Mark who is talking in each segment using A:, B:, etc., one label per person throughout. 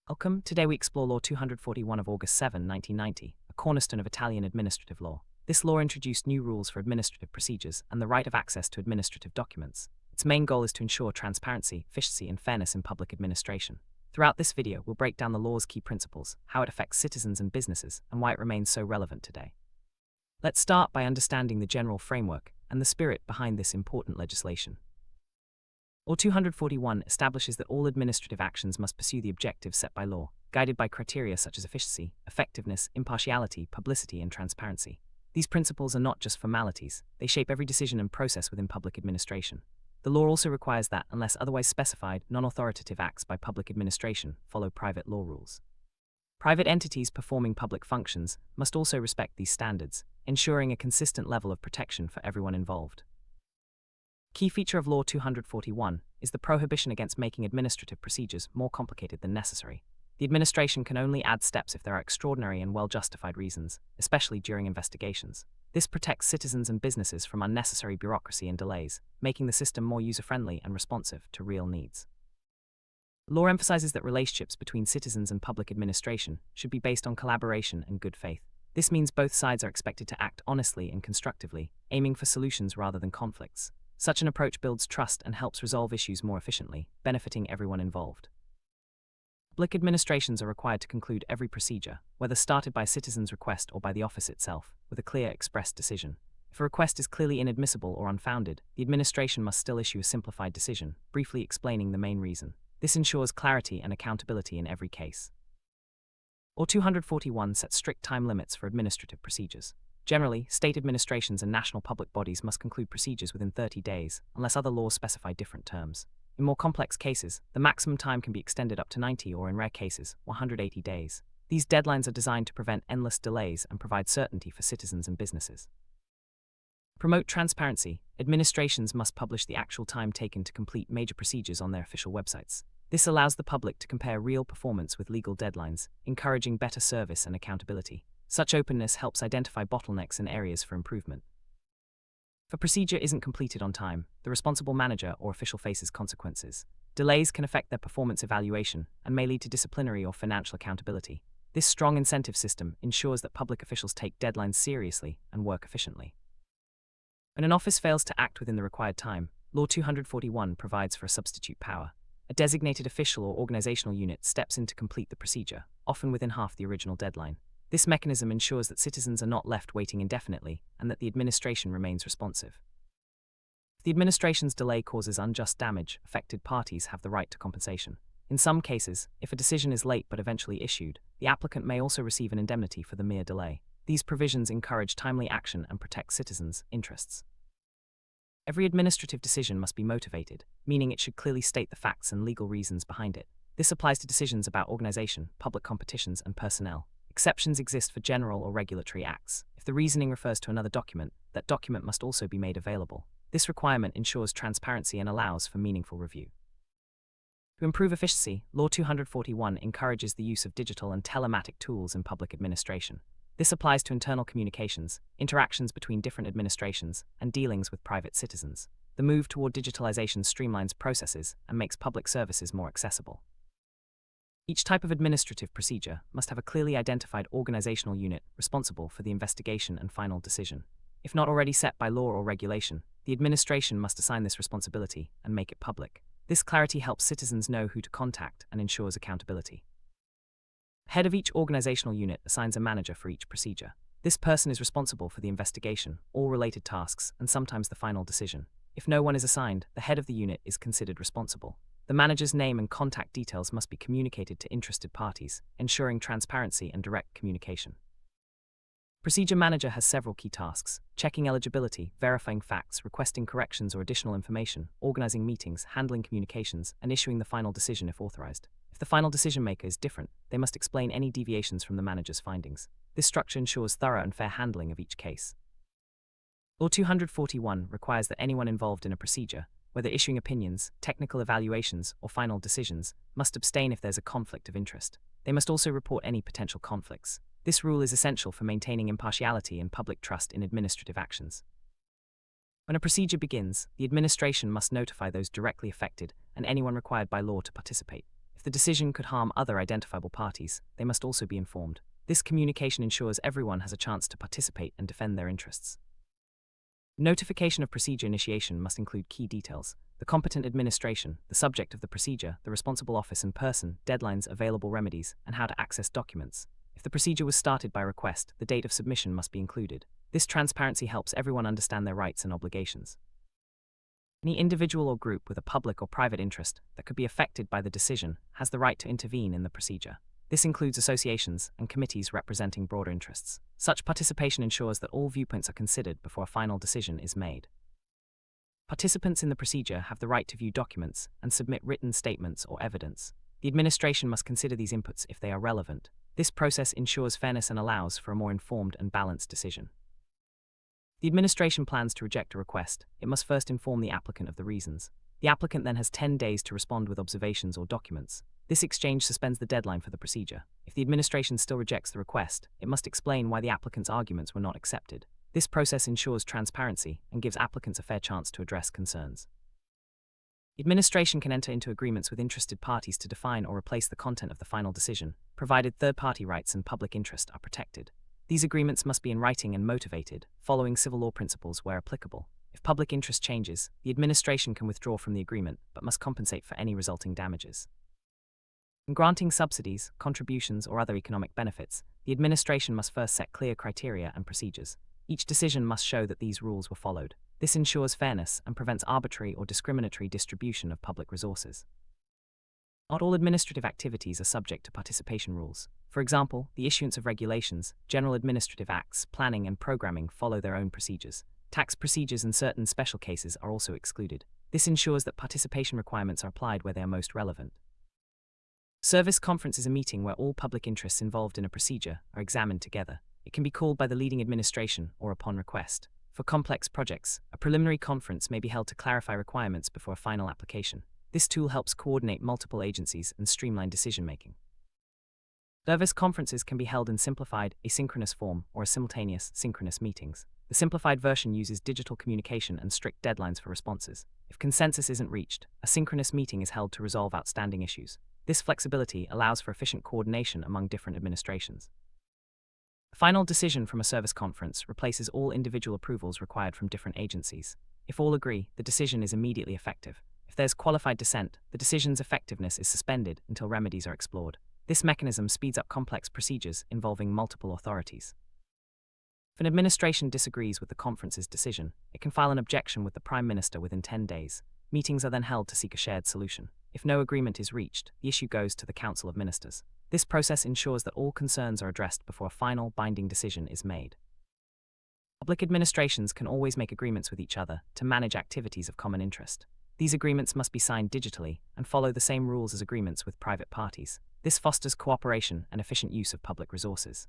A: Welcome. Today we explore Law 241 of August 7, 1990, a cornerstone of Italian administrative law. This law introduced new rules for administrative procedures and the right of access to administrative documents. Its main goal is to ensure transparency, efficiency, and fairness in public administration. Throughout this video, we'll break down the law's key principles, how it affects citizens and businesses, and why it remains so relevant today. Let's start by understanding the general framework and the spirit behind this important legislation. Law 241 establishes that all administrative actions must pursue the objectives set by law, guided by criteria such as efficiency, effectiveness, impartiality, publicity, and transparency. These principles are not just formalities, they shape every decision and process within public administration. The law also requires that, unless otherwise specified, non-authoritative acts by public administration follow private law rules. Private entities performing public functions must also respect these standards, ensuring a consistent level of protection for everyone involved. Key feature of Law 241 is the prohibition against making administrative procedures more complicated than necessary. The administration can only add steps if there are extraordinary and well-justified reasons, especially during investigations. This protects citizens and businesses from unnecessary bureaucracy and delays, making the system more user-friendly and responsive to real needs. The law emphasizes that relationships between citizens and public administration should be based on collaboration and good faith. This means both sides are expected to act honestly and constructively, aiming for solutions rather than conflicts. Such an approach builds trust and helps resolve issues more efficiently, benefiting everyone involved. Public administrations are required to conclude every procedure, whether started by a citizen's request or by the office itself, with a clear expressed decision. If a request is clearly inadmissible or unfounded, the administration must still issue a simplified decision, briefly explaining the main reason. This ensures clarity and accountability in every case. Law 241 sets strict time limits for administrative procedures. Generally, state administrations and national public bodies must conclude procedures within 30 days, unless other laws specify different terms. In more complex cases, the maximum time can be extended up to 90 or, in rare cases, 180 days. These deadlines are designed to prevent endless delays and provide certainty for citizens and businesses. Promote transparency. Administrations must publish the actual time taken to complete major procedures on their official websites. This allows the public to compare real performance with legal deadlines, encouraging better service and accountability. Such openness helps identify bottlenecks and areas for improvement. If a procedure isn't completed on time, the responsible manager or official faces consequences. Delays can affect their performance evaluation and may lead to disciplinary or financial accountability. This strong incentive system ensures that public officials take deadlines seriously and work efficiently. When an office fails to act within the required time, Law 241 provides for a substitute power. A designated official or organizational unit steps in to complete the procedure, often within half the original deadline. This mechanism ensures that citizens are not left waiting indefinitely and that the administration remains responsive. If the administration's delay causes unjust damage, affected parties have the right to compensation. In some cases, if a decision is late but eventually issued, the applicant may also receive an indemnity for the mere delay. These provisions encourage timely action and protect citizens' interests. Every administrative decision must be motivated, meaning it should clearly state the facts and legal reasons behind it. This applies to decisions about organization, public competitions, and personnel. Exceptions exist for general or regulatory acts. If the reasoning refers to another document, that document must also be made available. This requirement ensures transparency and allows for meaningful review. To improve efficiency, Law 241 encourages the use of digital and telematic tools in public administration. This applies to internal communications, interactions between different administrations, and dealings with private citizens. The move toward digitalization streamlines processes and makes public services more accessible. Each type of administrative procedure must have a clearly identified organizational unit responsible for the investigation and final decision. If not already set by law or regulation, the administration must assign this responsibility and make it public. This clarity helps citizens know who to contact and ensures accountability. The head of each organizational unit assigns a manager for each procedure. This person is responsible for the investigation, all related tasks, and sometimes the final decision. If no one is assigned, the head of the unit is considered responsible. The manager's name and contact details must be communicated to interested parties, ensuring transparency and direct communication. Procedure manager has several key tasks: checking eligibility, verifying facts, requesting corrections or additional information, organizing meetings, handling communications, and issuing the final decision if authorized. If the final decision maker is different, they must explain any deviations from the manager's findings. This structure ensures thorough and fair handling of each case. Law 241 requires that anyone involved in a procedure, whether issuing opinions, technical evaluations, or final decisions, must abstain if there's a conflict of interest. They must also report any potential conflicts. This rule is essential for maintaining impartiality and public trust in administrative actions. When a procedure begins, the administration must notify those directly affected and anyone required by law to participate. If the decision could harm other identifiable parties, they must also be informed. This communication ensures everyone has a chance to participate and defend their interests. Notification of procedure initiation must include key details: the competent administration, the subject of the procedure, the responsible office and person, deadlines, available remedies, and how to access documents. If the procedure was started by request, the date of submission must be included. This transparency helps everyone understand their rights and obligations. Any individual or group with a public or private interest that could be affected by the decision has the right to intervene in the procedure. This includes associations and committees representing broader interests. Such participation ensures that all viewpoints are considered before a final decision is made. Participants in the procedure have the right to view documents and submit written statements or evidence. The administration must consider these inputs if they are relevant. This process ensures fairness and allows for a more informed and balanced decision. The administration plans to reject a request. It must first inform the applicant of the reasons. The applicant then has 10 days to respond with observations or documents. This exchange suspends the deadline for the procedure. If the administration still rejects the request, it must explain why the applicant's arguments were not accepted. This process ensures transparency and gives applicants a fair chance to address concerns. The administration can enter into agreements with interested parties to define or replace the content of the final decision, provided third-party rights and public interest are protected. These agreements must be in writing and motivated, following civil law principles where applicable. If public interest changes, the administration can withdraw from the agreement but must compensate for any resulting damages. In granting subsidies, contributions, or other economic benefits, the administration must first set clear criteria and procedures. Each decision must show that these rules were followed. This ensures fairness and prevents arbitrary or discriminatory distribution of public resources. Not all administrative activities are subject to participation rules. For example, the issuance of regulations, general administrative acts, planning and programming follow their own procedures. Tax procedures and certain special cases are also excluded. This ensures that participation requirements are applied where they are most relevant. Service conference is a meeting where all public interests involved in a procedure are examined together. It can be called by the leading administration or upon request. For complex projects, a preliminary conference may be held to clarify requirements before a final application. This tool helps coordinate multiple agencies and streamline decision-making. Service conferences can be held in simplified, asynchronous form or simultaneous, synchronous meetings. The simplified version uses digital communication and strict deadlines for responses. If consensus isn't reached, a synchronous meeting is held to resolve outstanding issues. This flexibility allows for efficient coordination among different administrations. A final decision from a service conference replaces all individual approvals required from different agencies. If all agree, the decision is immediately effective. If there's qualified dissent, the decision's effectiveness is suspended until remedies are explored. This mechanism speeds up complex procedures involving multiple authorities. If an administration disagrees with the conference's decision, it can file an objection with the Prime Minister within 10 days. Meetings are then held to seek a shared solution. If no agreement is reached, the issue goes to the Council of Ministers. This process ensures that all concerns are addressed before a final, binding decision is made. Public administrations can always make agreements with each other to manage activities of common interest. These agreements must be signed digitally and follow the same rules as agreements with private parties. This fosters cooperation and efficient use of public resources.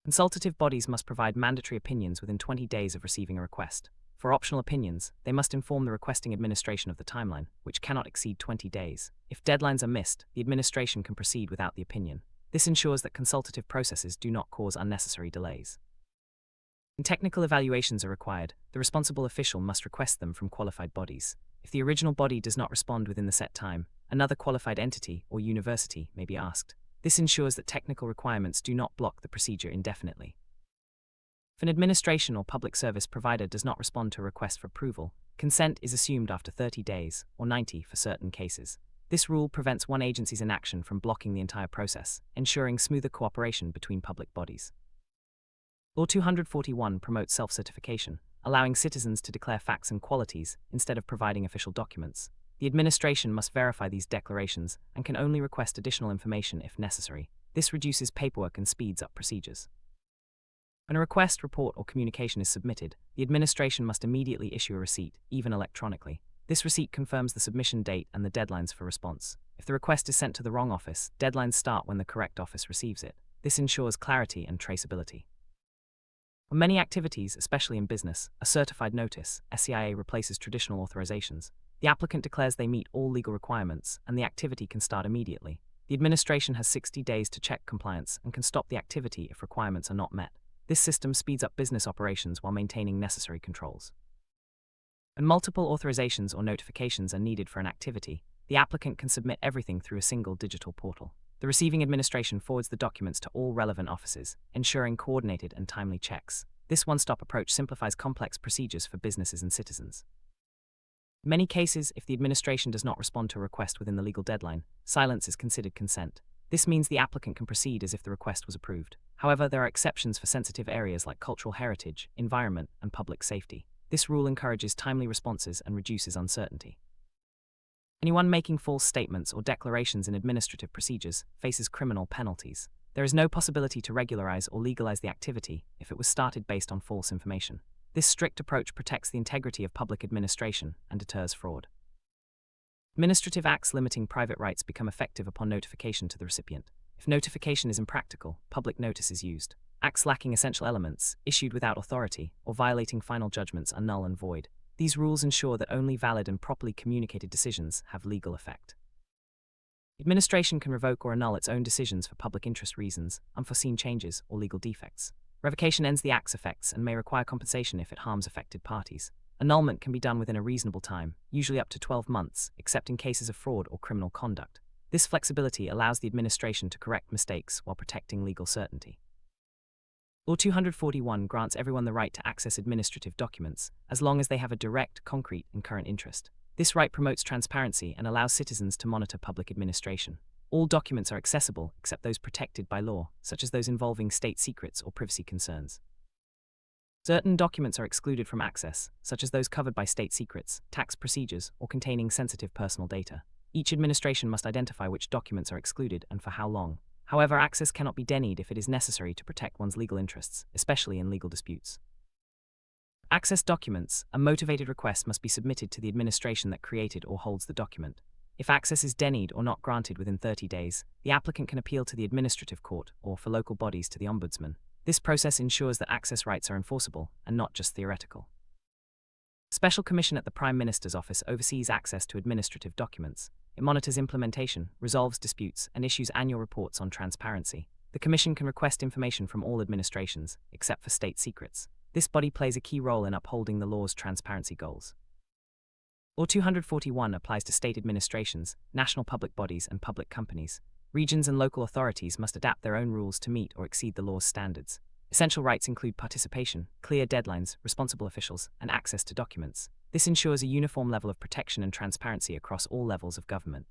A: Consultative bodies must provide mandatory opinions within 20 days of receiving a request. For optional opinions, they must inform the requesting administration of the timeline, which cannot exceed 20 days. If deadlines are missed, the administration can proceed without the opinion. This ensures that consultative processes do not cause unnecessary delays. When technical evaluations are required, the responsible official must request them from qualified bodies. If the original body does not respond within the set time, another qualified entity or university may be asked. This ensures that technical requirements do not block the procedure indefinitely. If an administration or public service provider does not respond to a request for approval, consent is assumed after 30 days, or 90 for certain cases. This rule prevents one agency's inaction from blocking the entire process, ensuring smoother cooperation between public bodies. Law 241 promotes self-certification, allowing citizens to declare facts and qualities instead of providing official documents. The administration must verify these declarations and can only request additional information if necessary. This reduces paperwork and speeds up procedures. When a request, report, or communication is submitted, the administration must immediately issue a receipt, even electronically. This receipt confirms the submission date and the deadlines for response. If the request is sent to the wrong office, deadlines start when the correct office receives it. This ensures clarity and traceability. On many activities, especially in business, a certified notice, SCIA, replaces traditional authorizations. The applicant declares they meet all legal requirements, and the activity can start immediately. The administration has 60 days to check compliance and can stop the activity if requirements are not met. This system speeds up business operations while maintaining necessary controls. When multiple authorizations or notifications are needed for an activity, the applicant can submit everything through a single digital portal. The receiving administration forwards the documents to all relevant offices, ensuring coordinated and timely checks. This one-stop approach simplifies complex procedures for businesses and citizens. In many cases, if the administration does not respond to a request within the legal deadline, silence is considered consent. This means the applicant can proceed as if the request was approved. However, there are exceptions for sensitive areas like cultural heritage, environment, and public safety. This rule encourages timely responses and reduces uncertainty. Anyone making false statements or declarations in administrative procedures faces criminal penalties. There is no possibility to regularize or legalize the activity if it was started based on false information. This strict approach protects the integrity of public administration and deters fraud. Administrative acts limiting private rights become effective upon notification to the recipient. If notification is impractical, public notice is used. Acts lacking essential elements, issued without authority, or violating final judgments are null and void. These rules ensure that only valid and properly communicated decisions have legal effect. Administration can revoke or annul its own decisions for public interest reasons, unforeseen changes, or legal defects. Revocation ends the act's effects and may require compensation if it harms affected parties. Annulment can be done within a reasonable time, usually up to 12 months, except in cases of fraud or criminal conduct. This flexibility allows the administration to correct mistakes while protecting legal certainty. Law 241 grants everyone the right to access administrative documents, as long as they have a direct, concrete, and current interest. This right promotes transparency and allows citizens to monitor public administration. All documents are accessible except those protected by law, such as those involving state secrets or privacy concerns. Certain documents are excluded from access, such as those covered by state secrets, tax procedures, or containing sensitive personal data. Each administration must identify which documents are excluded and for how long. However, access cannot be denied if it is necessary to protect one's legal interests, especially in legal disputes. Access documents, a motivated request must be submitted to the administration that created or holds the document. If access is denied or not granted within 30 days, the applicant can appeal to the administrative court or, for local bodies, to the ombudsman. This process ensures that access rights are enforceable and not just theoretical. Special Commission at the Prime Minister's Office oversees access to administrative documents. It monitors implementation, resolves disputes, and issues annual reports on transparency. The Commission can request information from all administrations, except for state secrets. This body plays a key role in upholding the law's transparency goals. Law 241 applies to state administrations, national public bodies, and public companies. Regions and local authorities must adapt their own rules to meet or exceed the law's standards. Essential rights include participation, clear deadlines, responsible officials, and access to documents. This ensures a uniform level of protection and transparency across all levels of government.